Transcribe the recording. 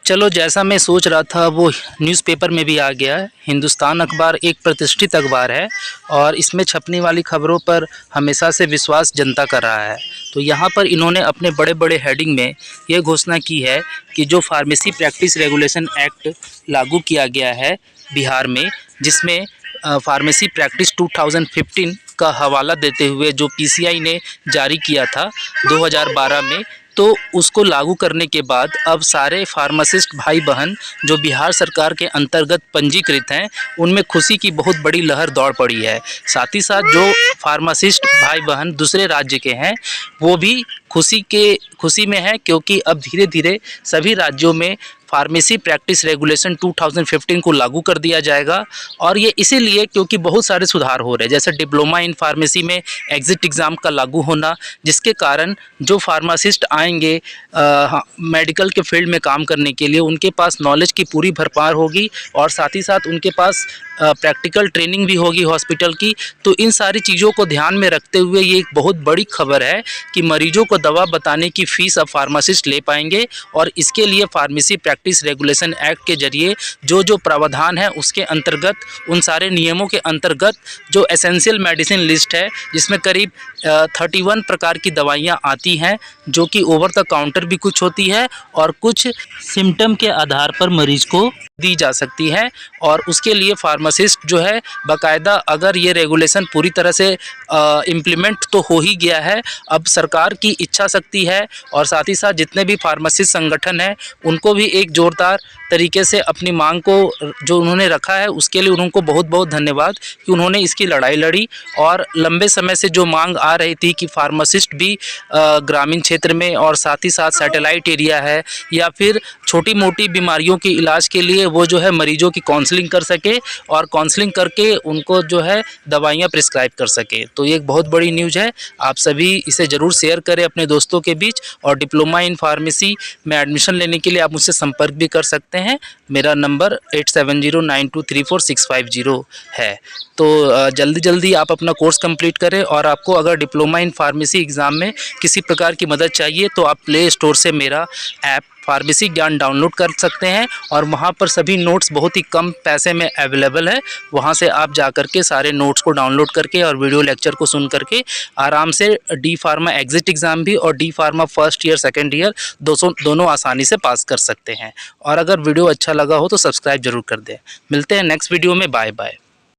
चलो, जैसा मैं सोच रहा था वो न्यूज़पेपर में भी आ गया है। हिंदुस्तान अखबार एक प्रतिष्ठित अखबार है और इसमें छपने वाली खबरों पर हमेशा से विश्वास जनता कर रहा है। तो यहाँ पर इन्होंने अपने बड़े बड़े हेडिंग में ये घोषणा की है कि जो फार्मेसी प्रैक्टिस रेगुलेशन एक्ट लागू किया गया है बिहार में, जिसमें फार्मेसी प्रैक्टिस 2015 का हवाला देते हुए जो पीसीआई ने जारी किया था 2012 में, तो उसको लागू करने के बाद अब सारे फार्मासिस्ट भाई बहन जो बिहार सरकार के अंतर्गत पंजीकृत हैं, उनमें खुशी की बहुत बड़ी लहर दौड़ पड़ी है। साथ ही साथ जो फार्मासिस्ट भाई बहन दूसरे राज्य के हैं, वो भी खुशी में है, क्योंकि अब धीरे धीरे सभी राज्यों में फार्मेसी प्रैक्टिस रेगुलेशन 2015 को लागू कर दिया जाएगा। और ये इसीलिए क्योंकि बहुत सारे सुधार हो रहे हैं, जैसे डिप्लोमा इन फार्मेसी में एग्ज़िट एग्ज़ाम का लागू होना, जिसके कारण जो फार्मासिस्ट आएंगे मेडिकल के फील्ड में काम करने के लिए, उनके पास नॉलेज की पूरी भरमार होगी और साथ ही साथ उनके पास प्रैक्टिकल ट्रेनिंग भी होगी हॉस्पिटल की। तो इन सारी चीज़ों को ध्यान में रखते हुए ये एक बहुत बड़ी खबर है कि मरीजों को दवा बताने की फ़ीस अब फार्मासिस्ट ले पाएंगे। और इसके लिए फार्मेसी प्रैक्टिस रेगुलेशन एक्ट के जरिए जो जो प्रावधान है उसके अंतर्गत, उन सारे नियमों के अंतर्गत जो एसेंशियल मेडिसिन लिस्ट है, जिसमें करीब 31 प्रकार की दवाइयाँ आती हैं, जो कि ओवर द काउंटर भी कुछ होती है और कुछ सिम्टम के आधार पर मरीज को दी जा सकती है। और उसके लिए फार्मासिस्ट जो है बाकायदा, अगर ये रेगुलेशन पूरी तरह से इम्प्लीमेंट तो हो ही गया है, अब सरकार की इच्छा शक्ति है और साथ ही साथ जितने भी फार्मासिस्ट संगठन हैं उनको भी एक ज़ोरदार तरीके से अपनी मांग को जो उन्होंने रखा है उसके लिए उनको बहुत बहुत धन्यवाद कि उन्होंने इसकी लड़ाई लड़ी। और लंबे समय से जो मांग आ रही थी कि फार्मासिस्ट भी ग्रामीण क्षेत्र में और साथ ही साथ सैटेलाइट एरिया है या फिर छोटी मोटी बीमारियों के इलाज के लिए वो जो है मरीजों की काउंसलिंग कर सके और काउंसलिंग करके उनको जो है दवाइयाँ प्रिस्क्राइब कर सके। तो ये एक बहुत बड़ी न्यूज़ है। आप सभी इसे ज़रूर शेयर करें अपने दोस्तों के बीच। और डिप्लोमा इन फार्मेसी में एडमिशन लेने के लिए आप मुझसे संपर्क भी कर सकते हैं। मेरा नंबर 8709234650 है। तो जल्दी जल्दी आप अपना कोर्स कंप्लीट करें। और आपको अगर डिप्लोमा इन फार्मेसी एग्ज़ाम में किसी प्रकार की मदद चाहिए तो आप प्ले स्टोर से मेरा ऐप फार्मेसी ज्ञान डाउनलोड कर सकते हैं और वहाँ पर सभी नोट्स बहुत ही कम पैसे में अवेलेबल है। वहाँ से आप जा कर के सारे नोट्स को डाउनलोड करके और वीडियो लेक्चर को सुन करके आराम से डी फार्मा एग्ज़िट एग्ज़ाम भी और D pharma first year second year दोनों आसानी से पास कर सकते हैं। और अगर वीडियो अच्छा लगा हो तो सब्सक्राइब जरूर कर दें। मिलते हैं नेक्स्ट वीडियो में। Bye bye.